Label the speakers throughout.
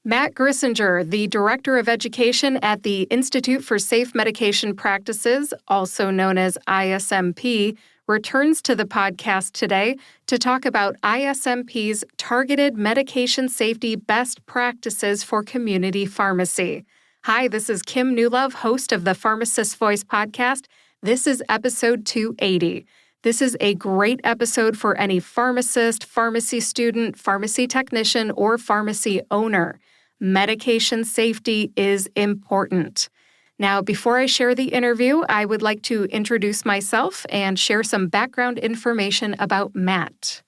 Speaker 1: Matt Grissinger, the Director of Education at the Institute for Safe Medication Practices, also known as ISMP, returns to the podcast today to talk about ISMP's Targeted Medication Safety Best Practices for Community Pharmacy. Hi, this is Kim Newlove, host of the Pharmacist Voice podcast. This is episode 280. This is a great episode for any pharmacist, pharmacy student, pharmacy technician, or pharmacy owner. Medication safety is important. Now, before I share the interview, I would like to introduce myself and share some background information about Matt.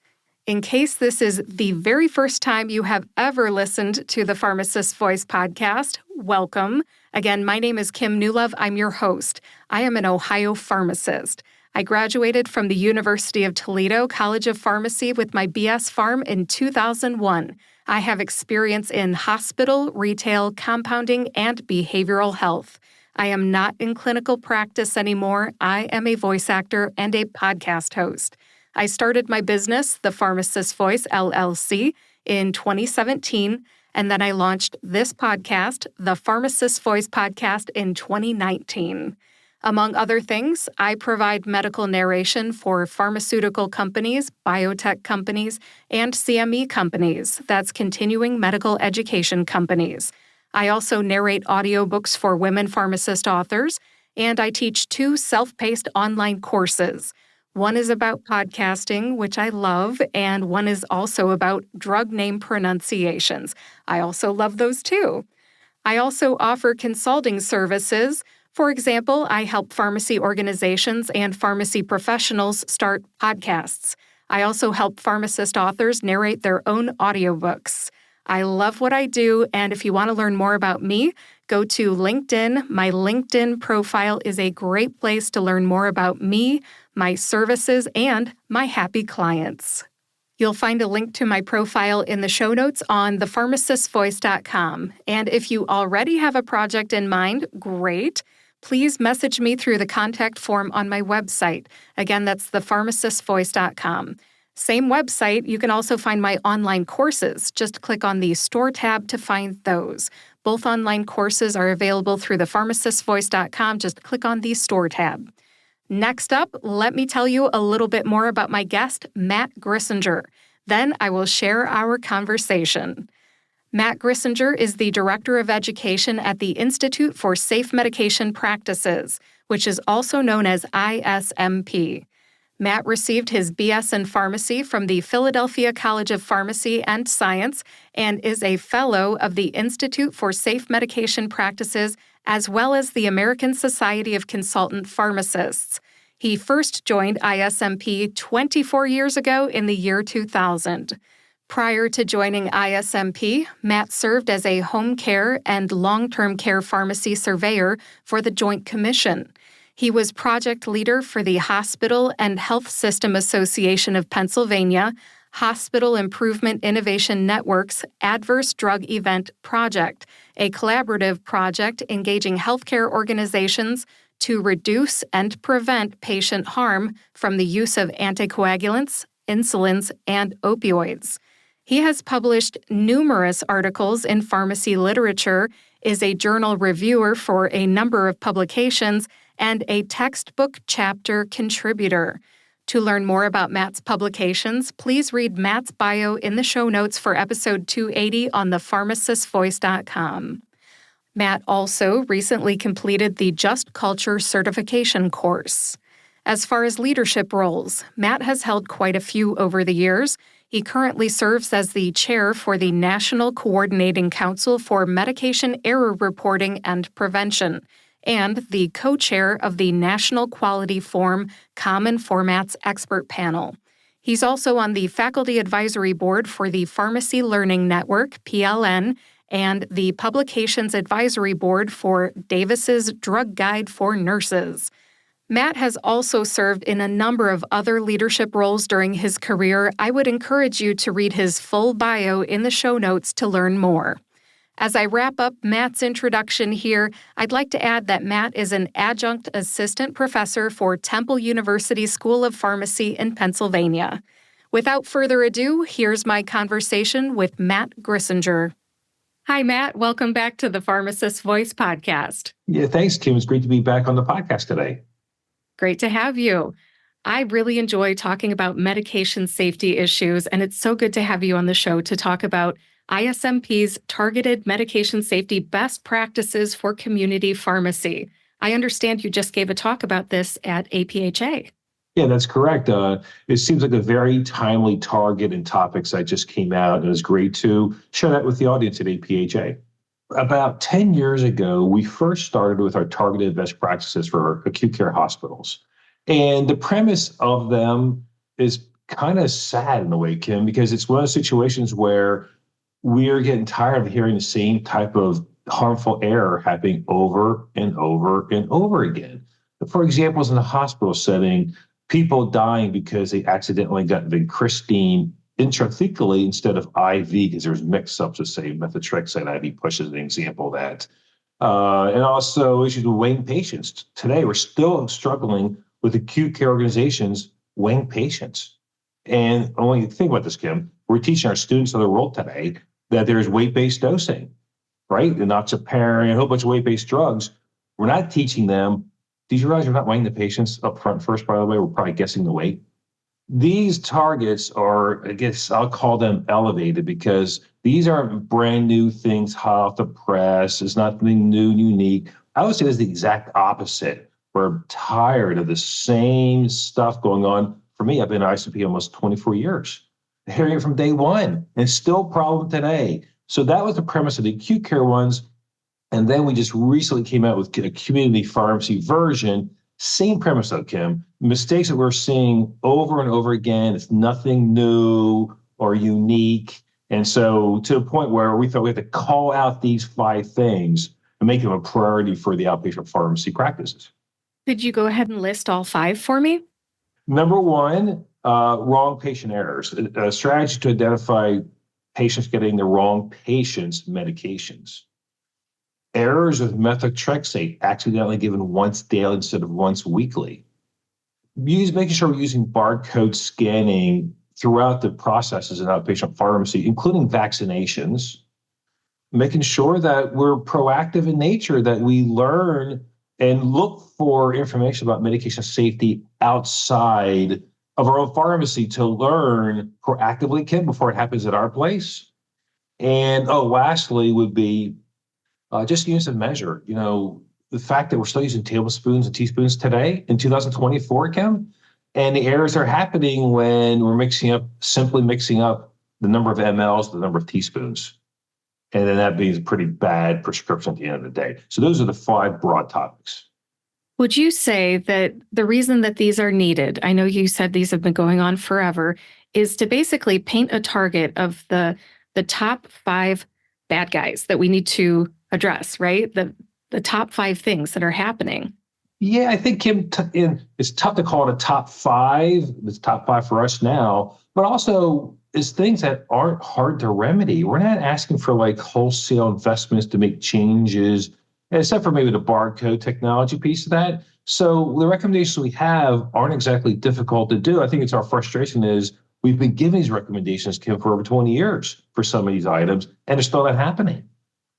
Speaker 1: In case this is the very first time you have ever listened to the Pharmacist Voice podcast, welcome. Again, my name is Kim Newlove. I'm your host. I am an Ohio pharmacist. I graduated from the University of Toledo College of Pharmacy with my BS Pharm in 2001. I have experience in hospital, retail, compounding, and behavioral health. I am not in clinical practice anymore. I am a voice actor and a podcast host. I started my business, The Pharmacist Voice, LLC, in 2017, and then I launched this podcast, the Pharmacist Voice Podcast, in 2019. Among other things, I provide medical narration for pharmaceutical companies, biotech companies, and CME companies, that's continuing medical education companies. I also narrate audiobooks for women pharmacist authors, and I teach 2 self-paced online courses. One is about podcasting, which I love, and one is also about drug name pronunciations. I also love those too. I also offer consulting services. For example, I help pharmacy organizations and pharmacy professionals start podcasts. I also help pharmacist authors narrate their own audiobooks. I love what I do, and if you want to learn more about me, go to LinkedIn. My LinkedIn profile is a great place to learn more about me, my services, and my happy clients. You'll find a link to my profile in the show notes on thepharmacistvoice.com. And if you already have a project in mind, great. Please message me through the contact form on my website. Again, that's thepharmacistvoice.com. Same website, you can also find my online courses. Just click on the Store tab to find those. Both online courses are available through thepharmacistvoice.com. Just click on the Store tab. Next up, let me tell you a little bit more about my guest, Matt Grissinger. Then I will share our conversation. Matt Grissinger is the Director of Education at the Institute for Safe Medication Practices, which is also known as ISMP. Matt received his BS in Pharmacy from the Philadelphia College of Pharmacy and Science and is a Fellow of the Institute for Safe Medication Practices as well as the American Society of Consultant Pharmacists. He first joined ISMP 24 years ago in the year 2000. Prior to joining ISMP, Matt served as a home care and long-term care pharmacy surveyor for the Joint Commission. He was project leader for the Hospital and Health System Association of Pennsylvania, Hospital Improvement Innovation Network's Adverse Drug Event Project, a collaborative project engaging healthcare organizations to reduce and prevent patient harm from the use of anticoagulants, insulins, and opioids. He has published numerous articles in pharmacy literature, is a journal reviewer for a number of publications, and a textbook chapter contributor. To learn more about Matt's publications, please read Matt's bio in the show notes for episode 280 on thepharmacistvoice.com. Matt also recently completed the Just Culture certification course. As far as leadership roles, Matt has held quite a few over the years. He currently serves as the chair for the National Coordinating Council for Medication Error Reporting and Prevention, and the co-chair of the National Quality Form Common Formats Expert Panel. He's also on the Faculty Advisory Board for the Pharmacy Learning Network, PLN, and the Publications Advisory Board for Davis's Drug Guide for Nurses. Matt has also served in a number of other leadership roles during his career. I would encourage you to read his full bio in the show notes to learn more. As I wrap up Matt's introduction here, I'd like to add that Matt is an adjunct assistant professor for Temple University School of Pharmacy in Pennsylvania. Without further ado, here's my conversation with Matt Grissinger. Hi, Matt. Welcome back to the Pharmacist Voice podcast.
Speaker 2: Yeah, thanks, Kim. It's great to be back on the podcast today.
Speaker 1: Great to have you. I really enjoy talking about medication safety issues, and it's so good to have you on the show to talk about ISMP's targeted medication safety best practices for community pharmacy. I understand you just gave a talk about this at APHA.
Speaker 2: Yeah, that's correct. It seems like a very timely target and topics that just came out, and it was great to share that with the audience at APHA. About 10 years ago, we first started with our targeted best practices for acute care hospitals. And the premise of them is kind of sad in a way, Kim, because it's one of those situations where we're getting tired of hearing the same type of harmful error happening over and over and over again. For examples, in the hospital setting, people dying because they accidentally got vincristine intrathecally instead of IV because there's mix-ups of, say, methotrexate IV push as an example of that. And also issues with weighing patients. Today, we're still struggling with acute care organizations weighing patients. And when you think about this, Kim, we're teaching our students of the world today that there's weight-based dosing, right? And enoxaparin, a whole bunch of weight-based drugs. We're not teaching them. Did you realize we're not weighing the patients up front first, by the way? We're probably guessing the weight. These targets are, I guess I'll call them elevated because these aren't brand new things hot off the press. It's not something new and unique. I would say it's the exact opposite. We're tired of the same stuff going on. For me, I've been at ISMP almost 24 years. Hearing it from day one, and it's still a problem today. So that was the premise of the acute care ones. And then we just recently came out with a community pharmacy version. Same premise though, Kim. Mistakes that we're seeing over and over again. It's nothing new or unique. And so to the point where we thought we had to call out these 5 things and make them a priority for the outpatient pharmacy practices.
Speaker 1: Could you go ahead and list all 5 for me?
Speaker 2: Number 1, wrong patient errors. A strategy to identify patients getting the wrong patient's medications. Errors with methotrexate, accidentally given once daily instead of once weekly. Making sure we're using barcode scanning throughout the processes in outpatient pharmacy, including vaccinations. Making sure that we're proactive in nature, that we learn and look for information about medication safety outside of our own pharmacy to learn proactively, Kim, before it happens at our place. And lastly would be just use and measure. The fact that we're still using tablespoons and teaspoons today in 2024, Kim, and the errors are happening when we're simply mixing up the number of mLs, the number of teaspoons. And then that being a pretty bad prescription at the end of the day. So those are the 5 broad topics.
Speaker 1: Would you say that the reason that these are needed, I know you said these have been going on forever, is to basically paint a target of the top 5 bad guys that we need to address, right? The top 5 things that are happening.
Speaker 2: Yeah, I think, Kim, it's tough to call it a top 5. It's top 5 for us now, but also it's things that aren't hard to remedy. We're not asking for like wholesale investments to make changes, except for maybe the barcode technology piece of that. So the recommendations we have aren't exactly difficult to do. I think it's our frustration is we've been giving these recommendations, Kim, for over 20 years for some of these items, and it's still not happening.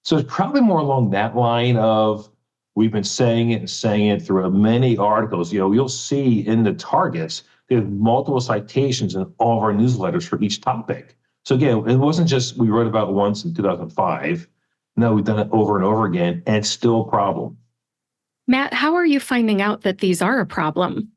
Speaker 2: So it's probably more along that line of we've been saying it through many articles. You'll see in the targets, there's multiple citations in all of our newsletters for each topic. So again, it wasn't just we wrote about once in 2005. No, we've done it over and over again, and it's still a problem.
Speaker 1: Matt, how are you finding out that these are a problem?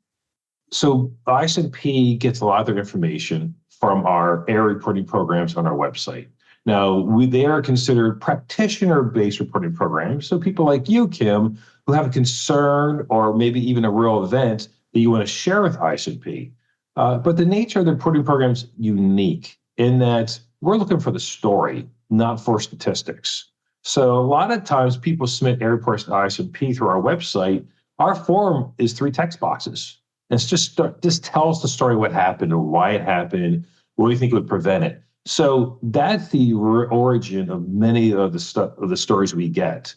Speaker 2: So ISMP gets a lot of their information from our error reporting programs on our website. Now, they are considered practitioner-based reporting programs. So people like you, Kim, who have a concern or maybe even a real event that you want to share with ISMP. But the nature of the reporting program is unique in that we're looking for the story, not for statistics. So a lot of times people submit error reports to ISMP through our website. Our form is 3 text boxes. And it's just tells the story, what happened or why it happened, what do you think would prevent it. So that's the origin of many of the stories we get.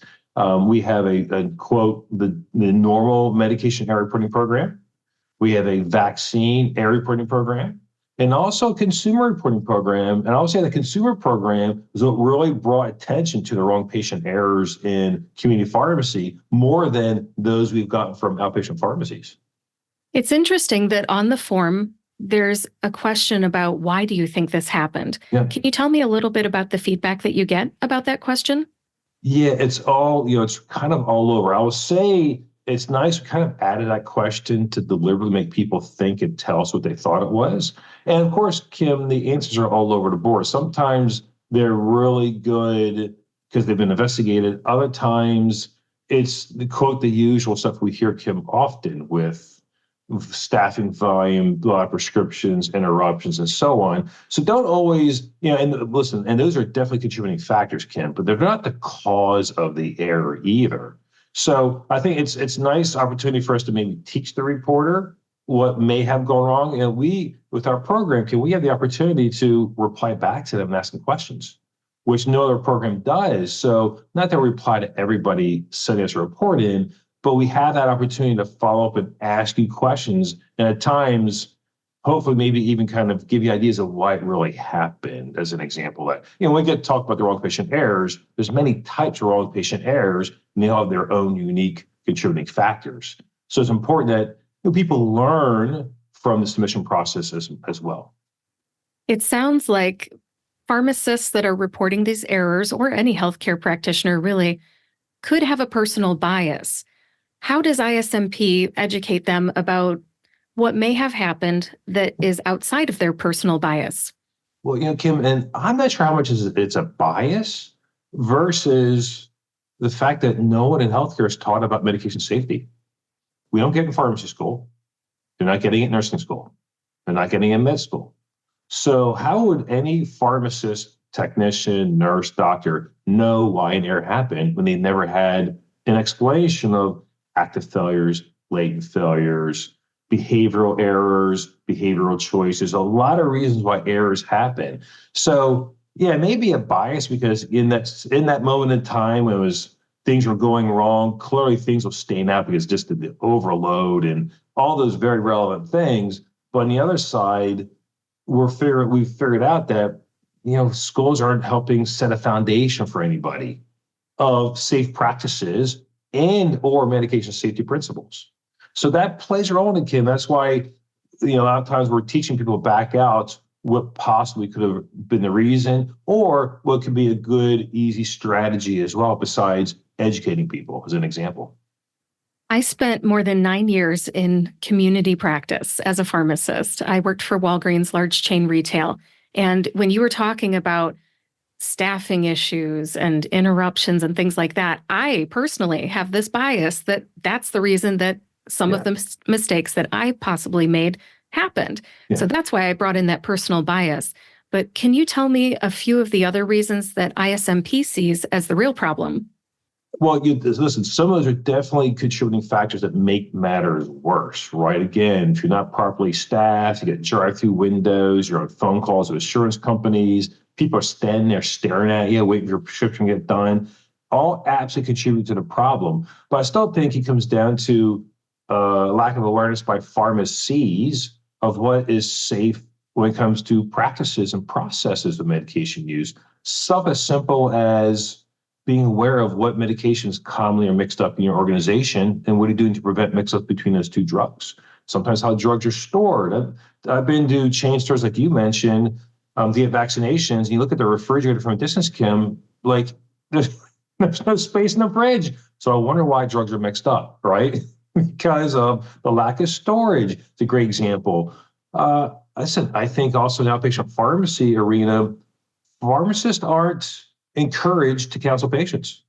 Speaker 2: We have a quote, the normal medication error reporting program. We have a vaccine error reporting program. and also a consumer reporting program. And I'll say the consumer program is what really brought attention to the wrong patient errors in community pharmacy more than those we've gotten from outpatient pharmacies.
Speaker 1: It's interesting that on the form, there's a question about why do you think this happened?
Speaker 2: Yeah.
Speaker 1: Can you tell me a little bit about the feedback that you get about that question?
Speaker 2: Yeah, it's all, it's kind of all over. I will say it's nice. We kind of added that question to deliberately make people think and tell us what they thought it was. And of course, Kim, the answers are all over the board. Sometimes they're really good because they've been investigated. Other times it's the quote, the usual stuff we hear, Kim, often with staffing volume, a lot of prescriptions, interruptions, and so on. So don't always, and listen, and those are definitely contributing factors, Kim, but they're not the cause of the error either. So I think it's nice opportunity for us to maybe teach the reporter what may have gone wrong. And we, with our program, Kim, we have the opportunity to reply back to them and ask them questions, which no other program does. So not that we reply to everybody sending us a report in, but we have that opportunity to follow up and ask you questions. And at times, hopefully maybe even kind of give you ideas of why it really happened, as an example. That, when we get to talk about the wrong patient errors, there's many types of wrong patient errors, and they all have their own unique contributing factors. So it's important that people learn from the submission process as well.
Speaker 1: It sounds like pharmacists that are reporting these errors, or any healthcare practitioner really, could have a personal bias. How does ISMP educate them about what may have happened that is outside of their personal bias?
Speaker 2: Well, Kim, and I'm not sure how much it's a bias versus the fact that no one in healthcare is taught about medication safety. We don't get it in pharmacy school. They're not getting it in nursing school. They're not getting it in med school. So how would any pharmacist, technician, nurse, doctor know why an error happened when they never had an explanation of active failures, latent failures, behavioral errors, behavioral choices, a lot of reasons why errors happen. So yeah, maybe a bias because in that moment in time when things were going wrong, clearly things will stand out because just the overload and all those very relevant things. But on the other side, we've figured out that schools aren't helping set a foundation for anybody of safe practices and or medication safety principles. So that plays a role in it, Kim. That's why, a lot of times we're teaching people to back out what possibly could have been the reason or what could be a good, easy strategy as well, besides educating people, as an example.
Speaker 1: I spent more than 9 years in community practice as a pharmacist. I worked for Walgreens, large chain retail. And when you were talking about staffing issues and interruptions and things like that, I personally have this bias that that's the reason that some of the mistakes that I possibly made happened. Yeah. So that's why I brought in that personal bias. But can you tell me a few of the other reasons that ISMP sees as the real problem?
Speaker 2: Well, listen, some of those are definitely contributing factors that make matters worse, right? Again, if you're not properly staffed, you get drive-through windows, you're on phone calls with insurance companies, people are standing there staring at you, waiting for your prescription to get done, all absolutely contribute to the problem. But I still think it comes down to lack of awareness by pharmacies of what is safe when it comes to practices and processes of medication use. Stuff as simple as being aware of what medications commonly are mixed up in your organization and what are you doing to prevent mix-ups between those two drugs. Sometimes how drugs are stored. I've been to chain stores like you mentioned to get vaccinations, and you look at the refrigerator from a distance, Kim, like there's no space in the fridge. So I wonder why drugs are mixed up, right? Because of the lack of storage. It's a great example. I think also in the outpatient pharmacy arena, pharmacists aren't encouraged to counsel patients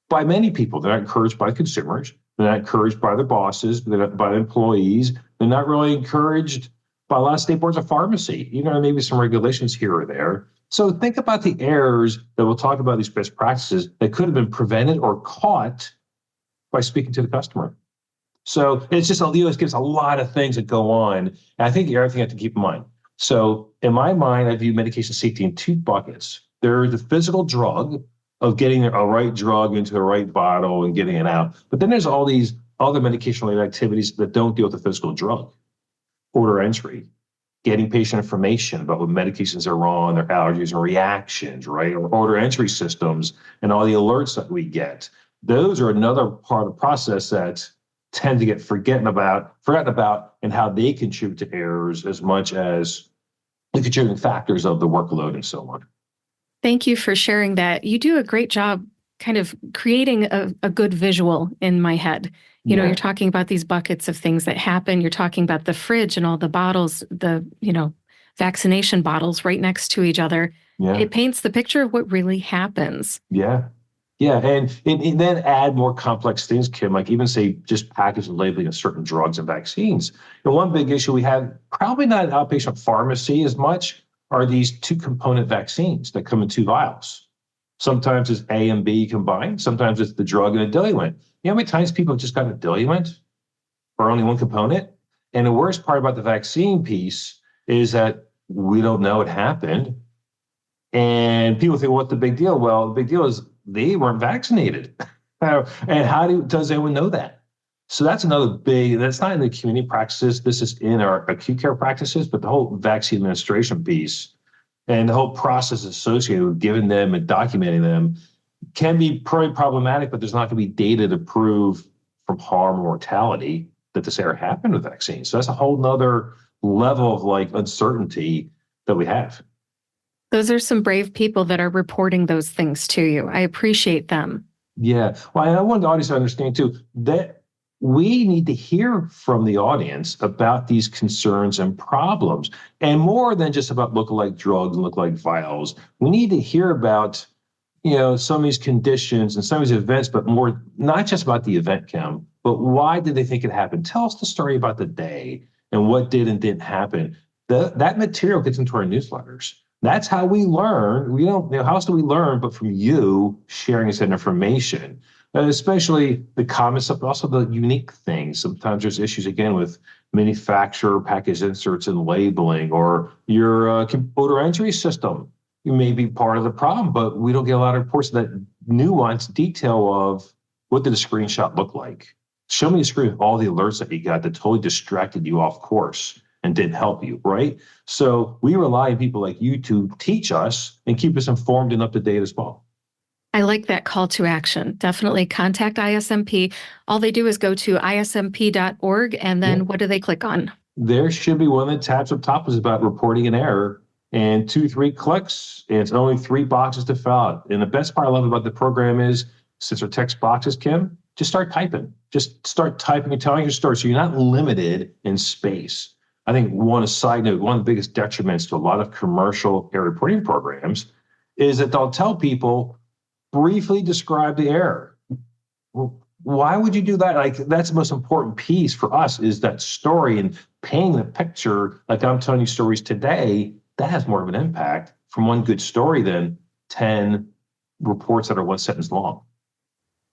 Speaker 2: by many people. They're not encouraged by consumers. They're not encouraged by their bosses. They're not by the employees. They're not really encouraged by a lot of state boards of pharmacy, maybe some regulations here or there. So think about the errors that we'll talk about, these best practices that could have been prevented or caught by speaking to the customer. So it's just, it gives a lot of things that go on. And I think the other thing you have to keep in mind. So in my mind, I view medication safety in two buckets. There's the physical drug of getting a right drug into the right bottle and getting it out. But then there's all these other medication-related activities that don't deal with the physical drug. Order entry, getting patient information about what medications are on, their allergies and reactions, right? Or order entry systems and all the alerts that we get. Those are another part of the process that tend to get forgotten about, and how they contribute to errors as much as the contributing factors of the workload and so on.
Speaker 1: Thank you for sharing that. You do a great job kind of creating a good visual in my head. You're talking about these buckets of things that happen. You're talking about the fridge and all the bottles, vaccination bottles right next to each other.
Speaker 2: Yeah.
Speaker 1: It paints the picture of what really happens.
Speaker 2: Yeah. Yeah. And then add more complex things, Kim, like even say just package and labeling of certain drugs and vaccines. And one big issue we have, probably not in outpatient pharmacy as much, are these 2-component vaccines that come in 2 vials. Sometimes it's A and B combined. Sometimes it's the drug and a diluent. You know how many times people have just got a diluent or only one component? And the worst part about the vaccine piece is that we don't know it happened. And people think, what's the big deal? Well, the big deal is they weren't vaccinated. And how does anyone know that? So that's another big, that's not in the community practices. This is in our acute care practices, but the whole vaccine administration piece and the whole process associated with giving them and documenting them can be pretty problematic, but there's not going to be data to prove from harm or mortality that this error happened with vaccines. So that's a whole nother level of uncertainty that we have.
Speaker 1: Those are some brave people that are reporting those things to you. I appreciate them.
Speaker 2: Yeah. Well, I want the audience to understand too that we need to hear from the audience about these concerns and problems, and more than just about lookalike drugs and lookalike vials. We need to hear about, some of these conditions and some of these events, but more, not just about the event, Kim, but why did they think it happened? Tell us the story about the day and what did and didn't happen. That material gets into our newsletters. That's how we learn. We don't, how else do we learn but from you sharing us that information? Especially the common stuff, but also the unique things. Sometimes there's issues, again, with manufacturer package inserts and labeling, or your order entry system. You may be part of the problem, but we don't get a lot of reports of that nuanced detail of what did a screenshot look like. Show me a screen with all the alerts that you got that totally distracted you off course and didn't help you, right? So we rely on people like you to teach us and keep us informed and up to date as well.
Speaker 1: I like that call to action. Definitely contact ISMP. All they do is go to ismp.org, and then what do they click on?
Speaker 2: There should be one of the tabs up top is about reporting an error, and 2-3 clicks, and it's only 3 boxes to fill out. And the best part I love about the program is, since they're text boxes, Kim, just start typing. Just start typing and telling your story, so you're not limited in space. I think one side note, one of the biggest detriments to a lot of commercial error reporting programs is that they'll tell people, briefly describe the error. Well, why would you do that? That's the most important piece for us, is that story and painting the picture. Like I'm telling you stories today, that has more of an impact from one good story than 10 reports that are 1 sentence long.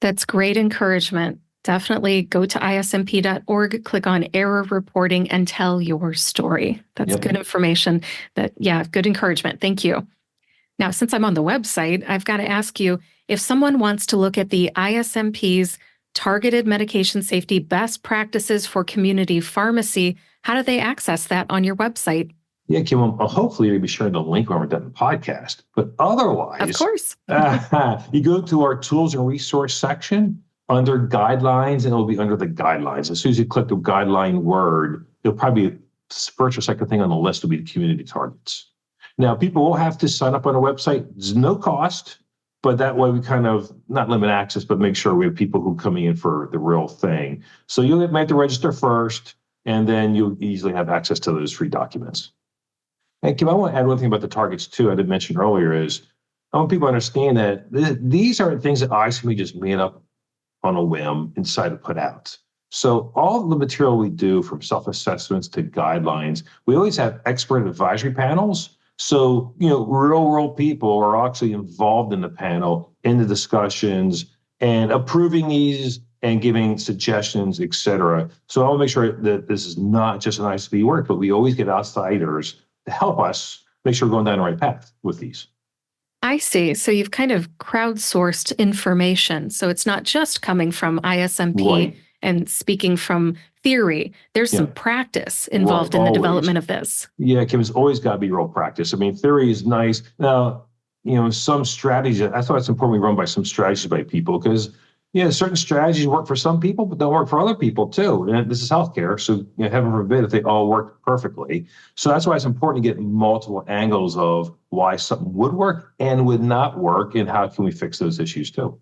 Speaker 1: That's great encouragement. Definitely go to ismp.org, click on error reporting, and tell your story. That's good information. Good encouragement. Thank you. Now, since I'm on the website, I've got to ask you, if someone wants to look at the ISMP's Targeted Medication Safety Best Practices for Community Pharmacy, how do they access that on your website?
Speaker 2: Yeah, Kim, hopefully you'll be sharing the link when we're done the podcast. But otherwise,
Speaker 1: of course,
Speaker 2: you go to our tools and resource section under guidelines, and it'll be under the guidelines. As soon as you click the guideline word, it'll probably be first or second thing on the list will be the community targets. Now, people will have to sign up on the website. There's no cost, but that way we kind of not limit access, but make sure we have people who are coming in for the real thing. So you'll have to register first, and then you'll easily have access to those free documents. And Kim, I want to add one thing about the targets too. I did mention earlier is I want people to understand that these aren't things that ISMP just made up on a whim and decided to put out. So all the material we do, from self-assessments to guidelines, we always have expert advisory panels. So, real world people are actually involved in the panel, in the discussions, and approving these and giving suggestions, et cetera. So I want to make sure that this is not just an ISMP work, but we always get outsiders to help us make sure we're going down the right path with these.
Speaker 1: I see. So you've kind of crowdsourced information. So it's not just coming from ISMP And speaking from theory, there's some practice involved in the development of this.
Speaker 2: Yeah, Kim, it's always got to be real practice. I mean, theory is nice. Now, some strategies, that's why it's important we run by some strategies by people, because certain strategies work for some people, but don't work for other people too. And this is healthcare, so heaven forbid if they all work perfectly. So that's why it's important to get multiple angles of why something would work and would not work, and how can we fix those issues too.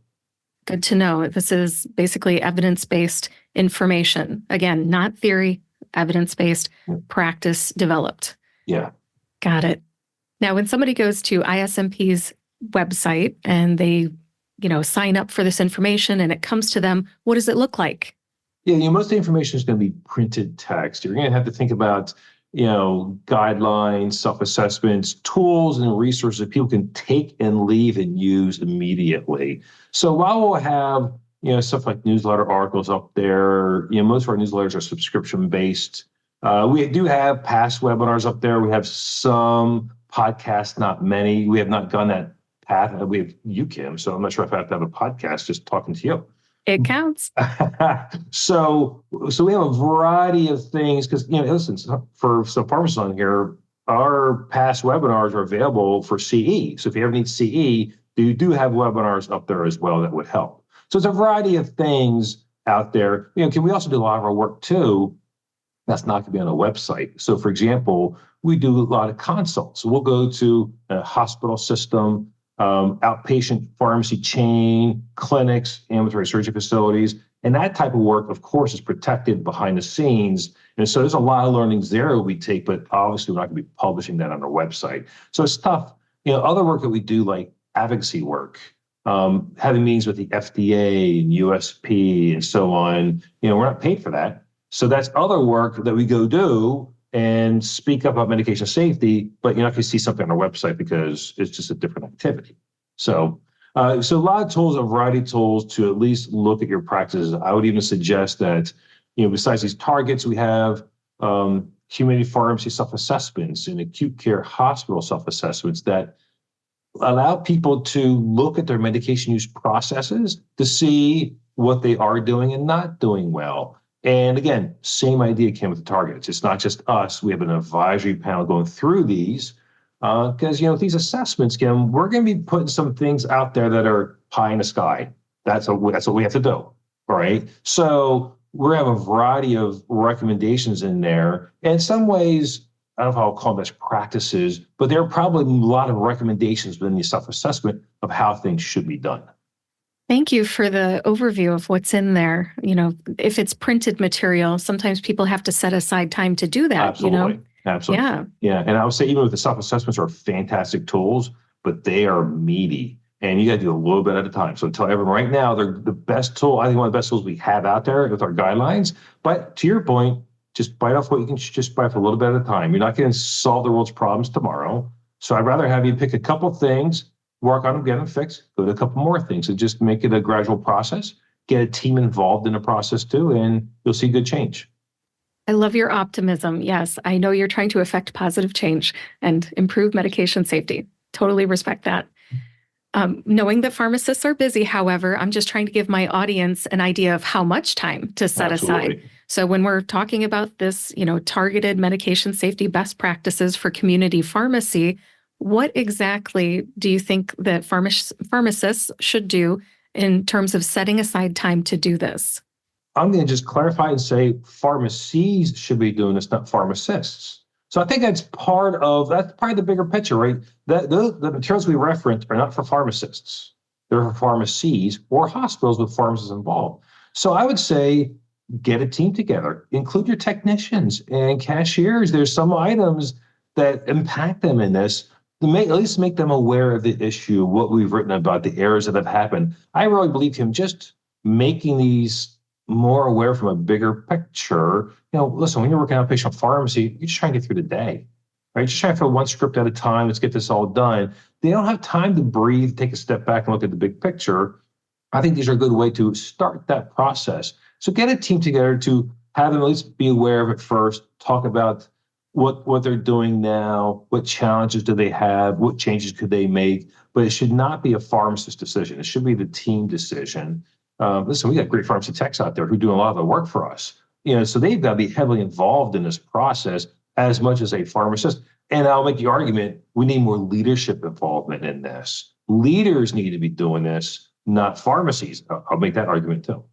Speaker 1: Good to know. This is basically evidence-based information. Again, not theory, evidence-based, practice developed.
Speaker 2: Yeah.
Speaker 1: Got it. Now, when somebody goes to ISMP's website and they sign up for this information and it comes to them, what does it look like?
Speaker 2: Yeah, most of the information is going to be printed text. You're going to have to think about, guidelines, self-assessments, tools, and resources that people can take and leave and use immediately. So while we'll have, stuff like newsletter articles up there, most of our newsletters are subscription-based. We do have past webinars up there. We have some podcasts, not many. We have not gone that path. We have you, Kim, so I'm not sure if I have to have a podcast just talking to you.
Speaker 1: It counts.
Speaker 2: So we have a variety of things because, listen, for some pharmacists on here, our past webinars are available for CE. So if you ever need CE, you do have webinars up there as well that would help. So it's a variety of things out there. Can we also do a lot of our work too? That's not going to be on a website. So for example, we do a lot of consults. We'll go to a hospital system, outpatient pharmacy chain, clinics, ambulatory surgery facilities. And that type of work, of course, is protected behind the scenes. And so there's a lot of learnings there that we take, but obviously we're not going to be publishing that on our website. So it's tough. Other work that we do, like advocacy work, having meetings with the FDA and USP and so on, we're not paid for that. So that's other work that we go do and speak up about medication safety, but you're not going to see something on our website because it's just a different activity. So a lot of tools, a variety of tools to at least look at your practices. I would even suggest that, besides these targets, we have community pharmacy self-assessments and acute care hospital self-assessments that allow people to look at their medication use processes to see what they are doing and not doing well. And again, same idea came with the targets. It's not just us. We have an advisory panel going through these because, these assessments, Kim, we're going to be putting some things out there that are pie in the sky. That's what we have to do, all right? So we're going to have a variety of recommendations in there. And in some ways, I don't know if I'll call them best practices, but there are probably a lot of recommendations within the self-assessment of how things should be done.
Speaker 1: Thank you for the overview of what's in there. If it's printed material, sometimes people have to set aside time to do that.
Speaker 2: Absolutely. Absolutely. Yeah. And I would say even with the self-assessments are fantastic tools, but they are meaty and you got to do a little bit at a time. So tell everyone right now, they're the best tool. I think one of the best tools we have out there with our guidelines. But to your point, just bite off what you can just bite for a little bit at a time. You're not going to solve the world's problems tomorrow. So I'd rather have you pick a couple things, work on them, get them fixed, go to a couple more things, and just make it a gradual process. Get a team involved in the process too, and you'll see good change.
Speaker 1: I love your optimism. Yes, I know you're trying to affect positive change and improve medication safety. Totally respect that. Knowing that pharmacists are busy, however, I'm just trying to give my audience an idea of how much time to set aside. So when we're talking about this, targeted medication safety best practices for community pharmacy, what exactly do you think that pharmacists should do in terms of setting aside time to do this?
Speaker 2: I'm going to just clarify and say pharmacies should be doing this, not pharmacists. So I think that's part of the bigger picture, right? The materials we reference are not for pharmacists. They're for pharmacies or hospitals with pharmacists involved. So I would say get a team together, include your technicians and cashiers. There's some items that impact them in this. At least make them aware of the issue, what we've written about, the errors that have happened. I really believe him just making these more aware from a bigger picture. Listen, when you're working outpatient pharmacy, you're just trying to get through the day, right? You're just trying to fill one script at a time. Let's get this all done. They don't have time to breathe, take a step back and look at the big picture. I think these are a good way to start that process. So get a team together to have them at least be aware of it first, talk about what they're doing now, what challenges do they have, what changes could they make, but it should not be a pharmacist decision. It should be the team decision. listen, we got great pharmacy techs out there who are doing a lot of the work for us. So they've got to be heavily involved in this process as much as a pharmacist. And I'll make the argument, we need more leadership involvement in this. Leaders need to be doing this, not pharmacies. I'll make that argument too.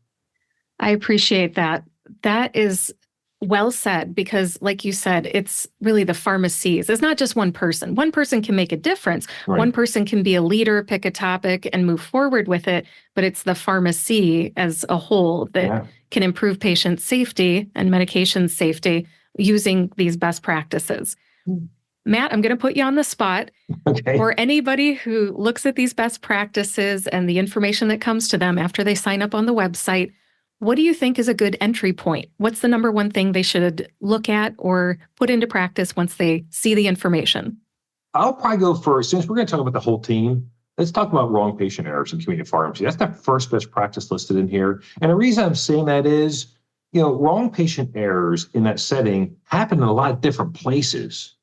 Speaker 1: I appreciate that. That is well said, because like you said, it's really the pharmacies. It's not just one person. One person can make a difference.
Speaker 2: Right.
Speaker 1: One person can be a leader, pick a topic and move forward with it, but it's the pharmacy as a whole that can improve patient safety and medication safety using these best practices. Matt, I'm going to put you on the spot.
Speaker 2: Okay.
Speaker 1: For anybody who looks at these best practices and the information that comes to them after they sign up on the website, what do you think is a good entry point? What's the number one thing they should look at or put into practice once they see the information?
Speaker 2: I'll probably go first. Since we're going to talk about the whole team, let's talk about wrong patient errors in community pharmacy. That's the first best practice listed in here. And the reason I'm saying that is, wrong patient errors in that setting happen in a lot of different places.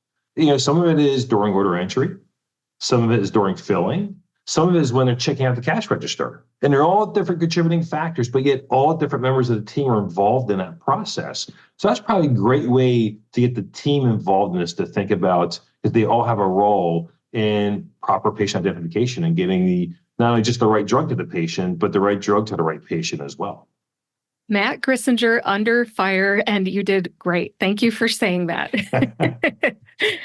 Speaker 2: Some of it is during order entry. Some of it is during filling. Some of it is when they're checking out the cash register. And they're all different contributing factors, but yet all different members of the team are involved in that process. So that's probably a great way to get the team involved in this, to think about that they all have a role in proper patient identification and getting not only just the right drug to the patient, but the right drug to the right patient as well.
Speaker 1: Matt Grissinger, under fire, and you did great. Thank you for saying that.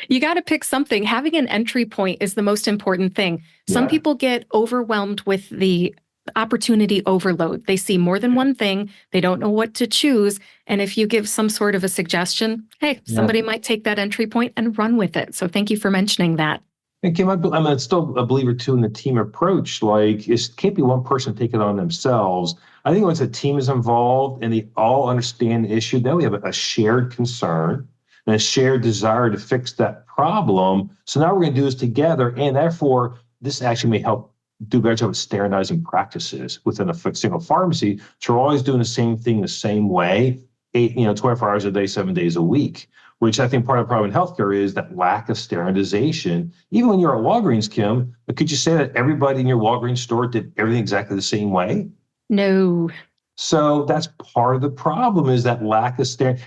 Speaker 1: You got to pick something. Having an entry point is the most important thing. Some people get overwhelmed with the opportunity overload. They see more than one thing. They don't know what to choose. And if you give some sort of a suggestion, hey, somebody might take that entry point and run with it. So thank you for mentioning that.
Speaker 2: And Kim, I'm still a believer too in the team approach. Like, it can't be one person taking it on themselves. I think once a team is involved and they all understand the issue, then we have a shared concern and a shared desire to fix that problem. So now we're going to do this together, and therefore this actually may help do a better job of standardizing practices within a single pharmacy. So we're always doing the same thing the same way, 24 hours a day, 7 days a week. Which I think part of the problem in healthcare is that lack of standardization. Even when you're at Walgreens, Kim, could you say that everybody in your Walgreens store did everything exactly the same way?
Speaker 1: No.
Speaker 2: So that's part of the problem, is that lack of standard.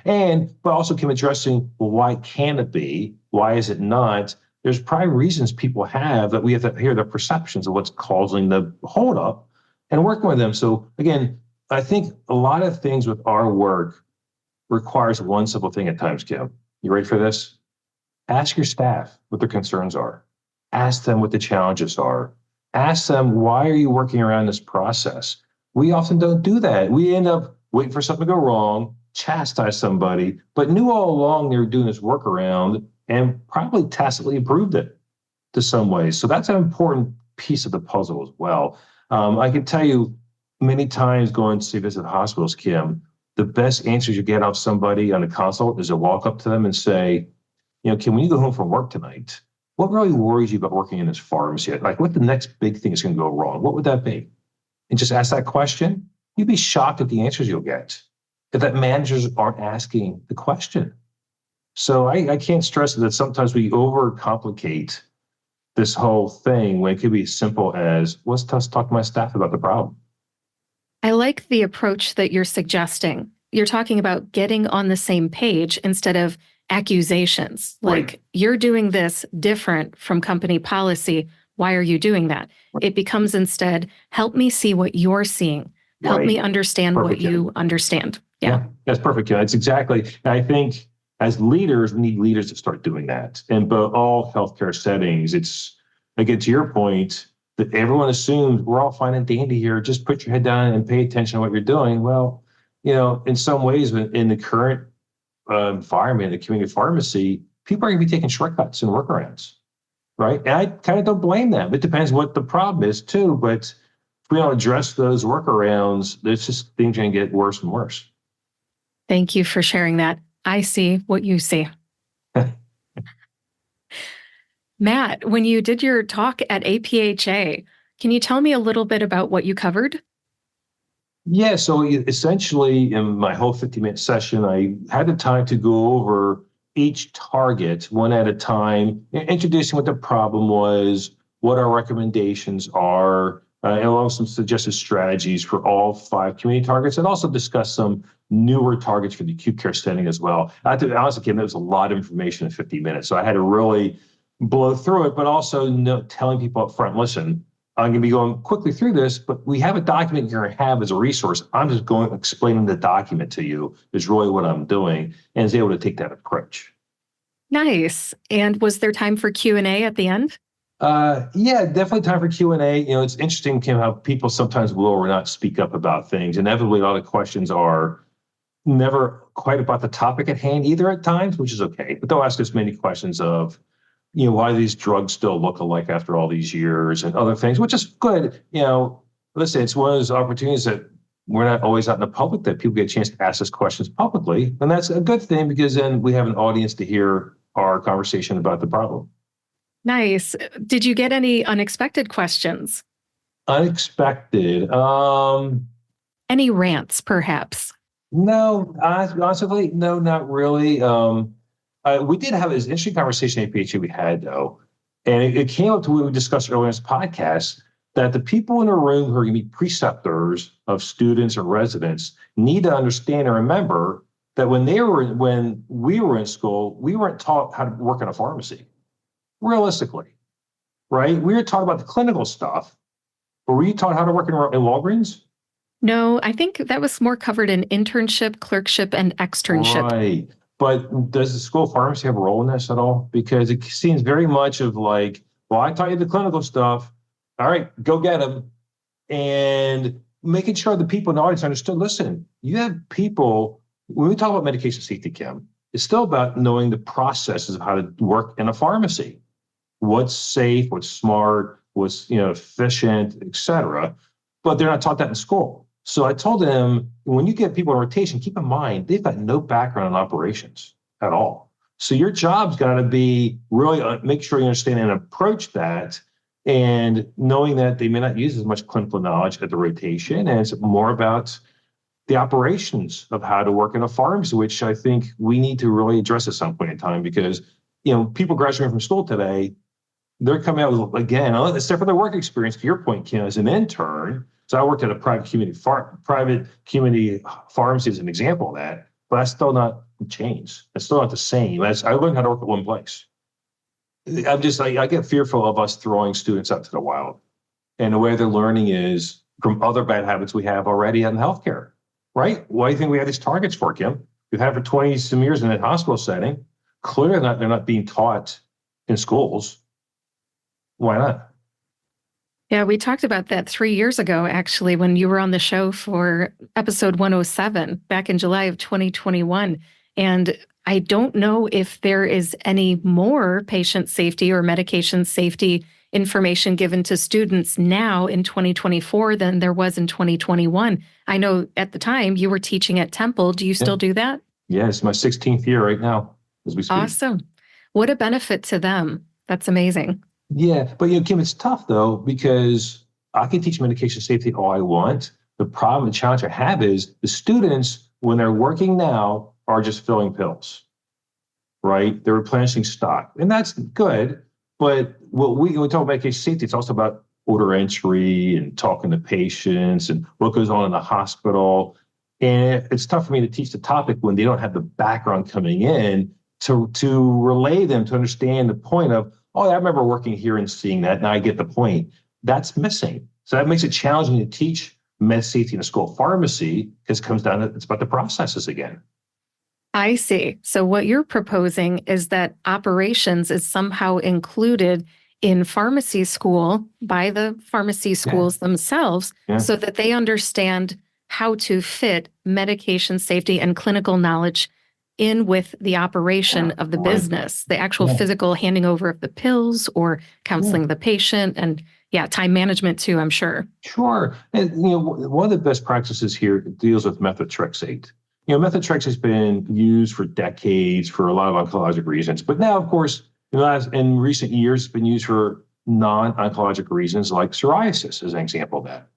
Speaker 2: But also, Kim, addressing, well, why can't it be? Why is it not? There's probably reasons people have that we have to hear their perceptions of what's causing the holdup and working with them. So again, I think a lot of things with our work requires one simple thing at times, Kim. You ready for this? Ask your staff what their concerns are. Ask them what the challenges are. Ask them, why are you working around this process? We often don't do that. We end up waiting for something to go wrong, chastise somebody, but knew all along they were doing this workaround and probably tacitly approved it to some ways. So that's an important piece of the puzzle as well. I can tell you many times going to visit hospitals, Kim, the best answers you get off somebody on a consult is to walk up to them and say, Kim, when you go home from work tonight, what really worries you about working in this pharmacy? Like, what the next big thing is going to go wrong? What would that be? And just ask that question. You'd be shocked at the answers you'll get if that managers aren't asking the question. So I can't stress that sometimes we overcomplicate this whole thing when it could be as simple as, let's just talk to my staff about the problem.
Speaker 1: I like the approach that you're suggesting. You're talking about getting on the same page instead of accusations. Like, you're doing this different from company policy. Why are you doing that? It becomes instead, help me see what you're seeing. Help me understand what you understand. Yeah,
Speaker 2: that's perfect. That's exactly. I think as leaders, we need leaders to start doing that. And but all healthcare settings, it's, again, to your point, that everyone assumes we're all fine and dandy here. Just put your head down and pay attention to what you're doing. Well, in some ways, in the current environment, the community pharmacy, people are going to be taking shortcuts and workarounds, right? And I kind of don't blame them. It depends what the problem is too. But if we don't address those workarounds, there's just things going to get worse and worse.
Speaker 1: Thank you for sharing that. I see what you see. Matt, when you did your talk at APHA, can you tell me a little bit about what you covered?
Speaker 2: Yeah, so essentially in my whole 50-minute session, I had the time to go over each target one at a time, introducing what the problem was, what our recommendations are, along with some suggested strategies for all 5 community targets, and also discuss some newer targets for the acute care setting as well. I have to honestly, Kim, that was a lot of information in 50 minutes, so I had to really blow through it, but also telling people up front, listen, I'm going to be going quickly through this, but we have a document you're going to have as a resource. I'm just going explaining the document to you is really what I'm doing, and is able to take that approach.
Speaker 1: Nice. And was there time for Q&A at the end?
Speaker 2: Yeah, definitely time for Q&A. It's interesting, Kim, how people sometimes will or not speak up about things. Inevitably, a lot of questions are never quite about the topic at hand either at times, which is okay. But they'll ask us many questions of, why these drugs still look alike after all these years and other things, which is good. Listen, it's one of those opportunities that we're not always out in the public that people get a chance to ask us questions publicly. And that's a good thing because then we have an audience to hear our conversation about the problem.
Speaker 1: Nice. Did you get any unexpected questions?
Speaker 2: Unexpected.
Speaker 1: Any rants, perhaps?
Speaker 2: No, honestly, no, not really. We did have this interesting conversation at APHA we had, though, and it came up to what we discussed earlier in this podcast, that the people in the room who are going to be preceptors of students or residents need to understand and remember that when we were in school, we weren't taught how to work in a pharmacy. Realistically, right? We were taught about the clinical stuff, but were you taught how to work in Walgreens?
Speaker 1: No, I think that was more covered in internship, clerkship, and externship.
Speaker 2: Right. But does the school of pharmacy have a role in this at all? Because it seems very much of like, well, I taught you the clinical stuff. All right, go get them. And making sure the people in the audience understood, listen, you have people, when we talk about medication safety, Kim, it's still about knowing the processes of how to work in a pharmacy. What's safe, what's smart, what's efficient, et cetera. But they're not taught that in school. So I told them, when you get people in rotation, keep in mind, they've got no background in operations at all. So your job's got to be really make sure you understand and approach that, and knowing that they may not use as much clinical knowledge at the rotation, and it's more about the operations of how to work in a pharmacy, which I think we need to really address at some point in time, because people graduating from school today, they're coming out with, again, except for their work experience, to your point, Kim, as an intern. So I worked at a private community pharmacy as an example of that, but that's still not changed. It's still not the same. I learned how to work at one place. I get fearful of us throwing students out to the wild. And the way they're learning is from other bad habits we have already in healthcare, right? Why do you think we have these targets for, Kim? We've had it for 20 some years in a hospital setting. Clearly they're not being taught in schools. Why not?
Speaker 1: Yeah, we talked about that 3 years ago, actually, when you were on the show for episode 107 back in July of 2021. And I don't know if there is any more patient safety or medication safety information given to students now in 2024 than there was in 2021. I know at the time you were teaching at Temple. Do you still do that?
Speaker 2: Yeah, it's my 16th year right now as we speak.
Speaker 1: Awesome. What a benefit to them. That's amazing.
Speaker 2: Yeah, but Kim, it's tough though, because I can teach medication safety all I want. The problem, the challenge I have is the students, when they're working now, are just filling pills, right? They're replenishing stock, and that's good. But when we talk about medication safety, it's also about order entry and talking to patients and what goes on in the hospital. And it's tough for me to teach the topic when they don't have the background coming in to relay them to understand the point of, oh, I remember working here and seeing that. Now I get the point. That's missing. So that makes it challenging to teach med safety in a school of pharmacy, because it comes down to, it's about the processes again.
Speaker 1: I see. So what you're proposing is that operations is somehow included in pharmacy school by the pharmacy schools themselves, so that they understand how to fit medication safety and clinical knowledge in with the operation of the business, the actual physical handing over of the pills or counseling the patient, and time management too, I'm sure.
Speaker 2: Sure. And one of the best practices here deals with methotrexate. Methotrexate has been used for decades for a lot of oncologic reasons, but now, of course, in recent years, it's been used for non-oncologic reasons like psoriasis, as an example of that.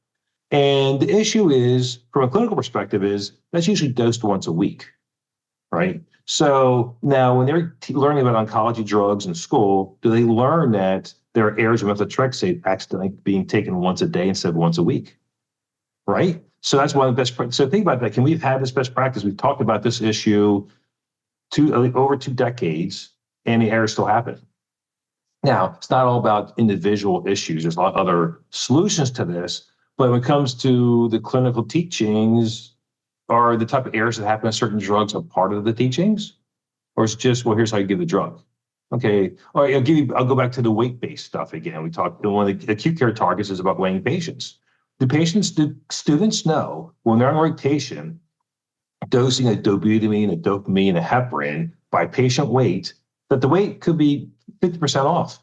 Speaker 2: And the issue is, from a clinical perspective, is that's usually dosed once a week. Right. So now when they're learning about oncology drugs in school, do they learn that there are errors of methotrexate accidentally being taken once a day instead of once a week, right? So that's one of the best practices. So think about that. Can we have this best practice? We've talked about this issue over 2 decades, and the errors still happen. Now, it's not all about individual issues. There's a lot of other solutions to this. But when it comes to the clinical teachings, are the type of errors that happen in certain drugs a part of the teachings? Or it's just, well, here's how you give the drug. Okay, all right, I'll go back to the weight-based stuff again. We talked, one of the acute care targets is about weighing patients. Do students know when they're on rotation, dosing a dobutamine, a dopamine, a heparin by patient weight, that the weight could be 50% off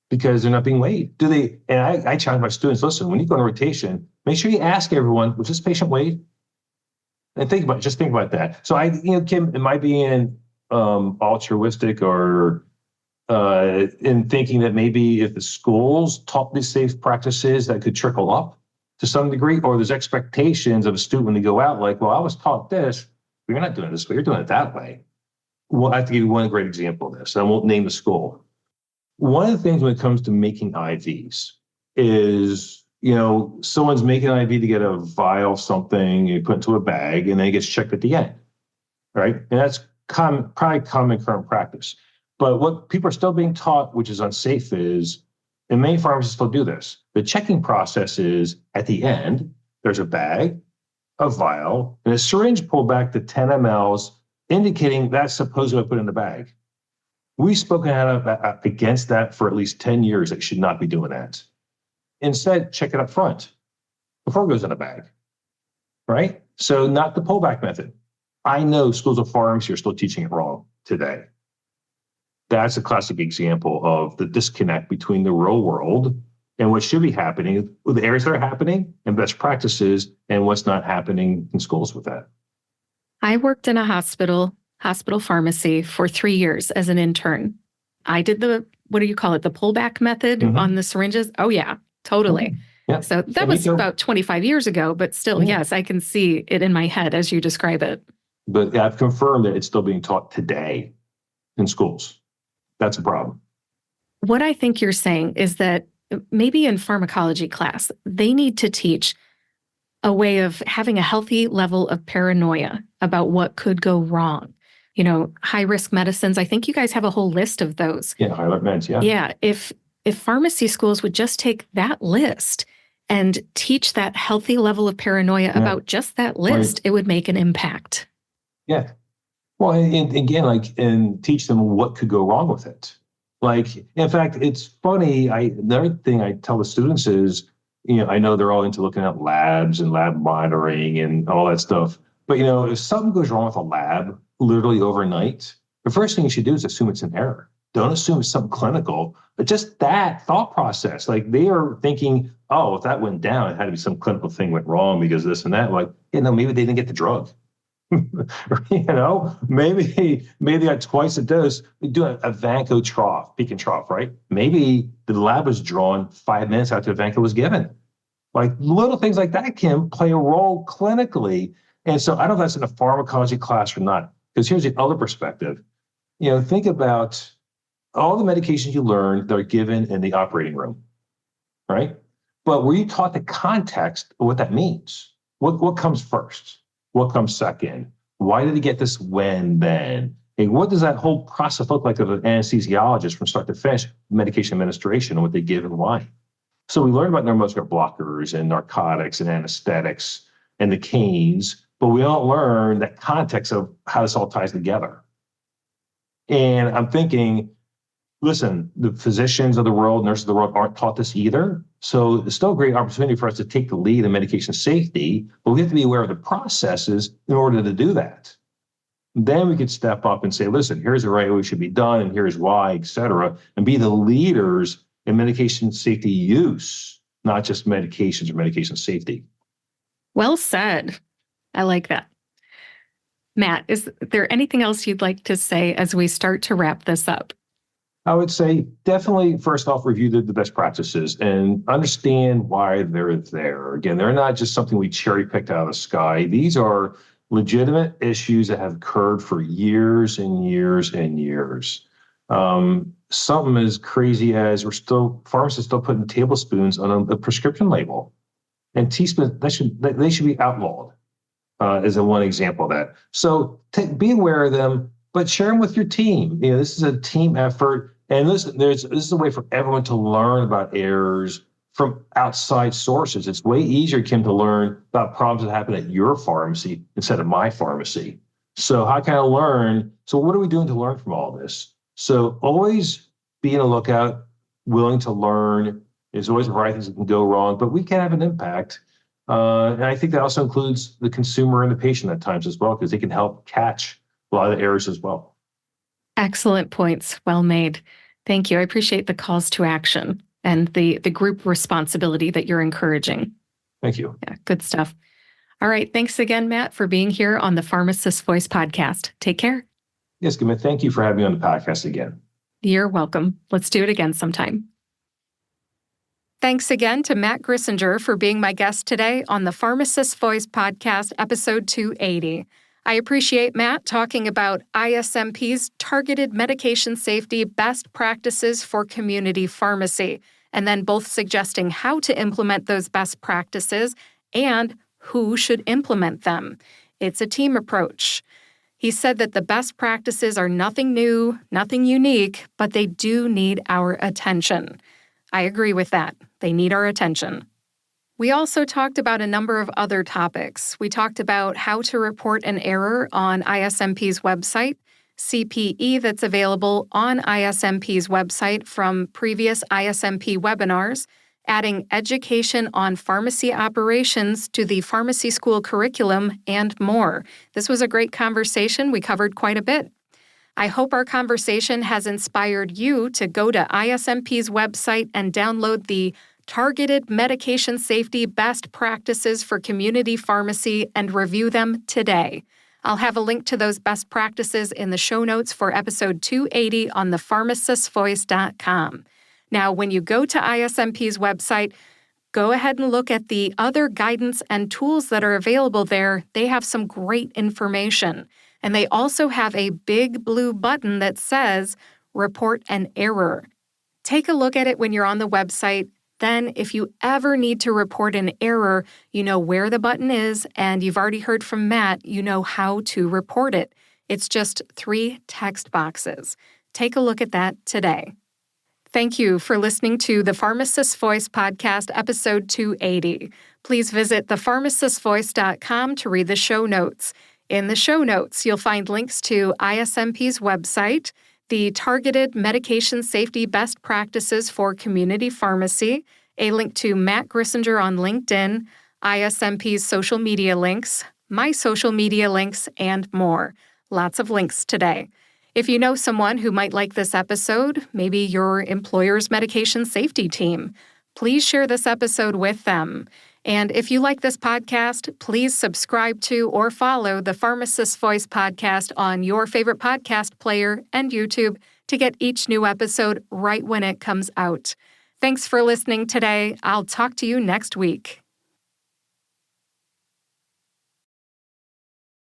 Speaker 2: because they're not being weighed? Do they? And I challenge my students, listen, when you go on rotation, make sure you ask everyone, was this patient weighed? And think about that. So Kim, am I being altruistic or in thinking that maybe if the schools taught these safe practices, that could trickle up to some degree, or there's expectations of a student when they go out, like, well, I was taught this, but you're not doing it this way, you're doing it that way. Well, I have to give you one great example of this, and I won't name the school. One of the things when it comes to making IVs is, someone's making an IV to get a vial of something, you put it into a bag, and then it gets checked at the end, right? And that's probably common current practice. But what people are still being taught, which is unsafe, is, and many pharmacists still do this, the checking process is at the end, there's a bag, a vial, and a syringe pulled back to 10 mLs, indicating that's supposedly put in the bag. We've spoken out against that for at least 10 years, that you should not be doing that. Instead, check it up front before it goes in a bag, right? So not the pullback method. I know schools of pharmacy are still teaching it wrong today. That's a classic example of the disconnect between the real world and what should be happening, with the areas that are happening and best practices, and what's not happening in schools with that.
Speaker 1: I worked in a hospital pharmacy for 3 years as an intern. I did the pullback method on the syringes. Oh yeah, totally.
Speaker 2: Mm-hmm. Yeah.
Speaker 1: So that was about 25 years ago, but still, yes, I can see it in my head as you describe it.
Speaker 2: But I've confirmed that it's still being taught today in schools. That's a problem.
Speaker 1: What I think you're saying is that maybe in pharmacology class, they need to teach a way of having a healthy level of paranoia about what could go wrong. High-risk medicines, I think you guys have a whole list of those.
Speaker 2: Yeah, high-risk meds, yeah.
Speaker 1: Yeah, if pharmacy schools would just take that list and teach that healthy level of paranoia about just that list, it would make an impact.
Speaker 2: Yeah. Well, and again, and teach them what could go wrong with it. In fact, it's funny. Another thing I tell the students is, I know they're all into looking at labs and lab monitoring and all that stuff. But, if something goes wrong with a lab literally overnight, the first thing you should do is assume it's an error. Don't assume it's something clinical, but just that thought process. They are thinking, oh, if that went down, it had to be some clinical thing went wrong because of this and that. Maybe they didn't get the drug. Maybe they got twice a dose. We do a Vanco trough, peak and trough, right? Maybe the lab was drawn 5 minutes after Vanco was given. Little things like that can play a role clinically. And so I don't know if that's in a pharmacology class or not, because here's the other perspective. Think about all the medications you learn that are given in the operating room, right? But were you taught the context of what that means? What comes first? What comes second? Why did he get this when, then? Hey, what does that whole process look like of an anesthesiologist from start to finish, medication administration, and what they give and why? So we learn about neuromuscular blockers and narcotics and anesthetics and the canes, but we don't learn that context of how this all ties together. And I'm thinking, listen, the physicians of the world, nurses of the world aren't taught this either. So it's still a great opportunity for us to take the lead in medication safety, but we have to be aware of the processes in order to do that. Then we could step up and say, listen, here's the right way it should be done, and here's why, et cetera, and be the leaders in medication safety use, not just medications or medication safety.
Speaker 1: Well said. I like that. Matt, is there anything else you'd like to say as we start to wrap this up?
Speaker 2: I would say definitely, first off, review the best practices and understand why they're there. Again, they're not just something we cherry picked out of the sky. These are legitimate issues that have occurred for years and years and years. Something as crazy as pharmacists still putting tablespoons on a prescription label, and teaspoons they should be outlawed. Is a one example of that. So be aware of them, but share them with your team. This is a team effort, and this is a way for everyone to learn about errors from outside sources. It's way easier, Kim, to learn about problems that happen at your pharmacy instead of my pharmacy. So how can I learn? So what are we doing to learn from all this? So always be on the lookout, willing to learn. There's always a variety of things that can go wrong, but we can have an impact. And I think that also includes the consumer and the patient at times as well, because they can help catch a lot of the errors as well.
Speaker 1: Excellent points. Well made. Thank you. I appreciate the calls to action and the group responsibility that you're encouraging.
Speaker 2: Thank you.
Speaker 1: Yeah, good stuff. All right. Thanks again, Matt, for being here on the Pharmacist Voice podcast. Take care.
Speaker 2: Yes, Kim. Thank you for having me on the podcast again.
Speaker 1: You're welcome. Let's do it again sometime. Thanks again to Matt Grissinger for being my guest today on the Pharmacist Voice podcast, episode 280. I appreciate Matt talking about ISMP's targeted medication safety best practices for community pharmacy, and then both suggesting how to implement those best practices and who should implement them. It's a team approach. He said that the best practices are nothing new, nothing unique, but they do need our attention. I agree with that. They need our attention. We also talked about a number of other topics. We talked about how to report an error on ISMP's website, CPE that's available on ISMP's website from previous ISMP webinars, adding education on pharmacy operations to the pharmacy school curriculum, and more. This was a great conversation. We covered quite a bit. I hope our conversation has inspired you to go to ISMP's website and download the Targeted Medication Safety Best Practices for Community Pharmacy and review them today. I'll have a link to those best practices in the show notes for episode 280 on thepharmacistvoice.com. Now, when you go to ISMP's website, go ahead and look at the other guidance and tools that are available there. They have some great information. And they also have a big blue button that says, Report an Error. Take a look at it when you're on the website. Then, if you ever need to report an error, you know where the button is, and you've already heard from Matt, you know how to report it. It's just 3 text boxes. Take a look at that today. Thank you for listening to the Pharmacist Voice podcast, episode 280. Please visit thepharmacistvoice.com to read the show notes. In the show notes, you'll find links to ISMP's website, the Targeted Medication Safety Best Practices for Community Pharmacy, a link to Matt Grissinger on LinkedIn, ISMP's social media links, my social media links, and more. Lots of links today. If you know someone who might like this episode, maybe your employer's medication safety team, please share this episode with them. And if you like this podcast, please subscribe to or follow the Pharmacist Voice podcast on your favorite podcast player and YouTube to get each new episode right when it comes out. Thanks for listening today. I'll talk to you next week.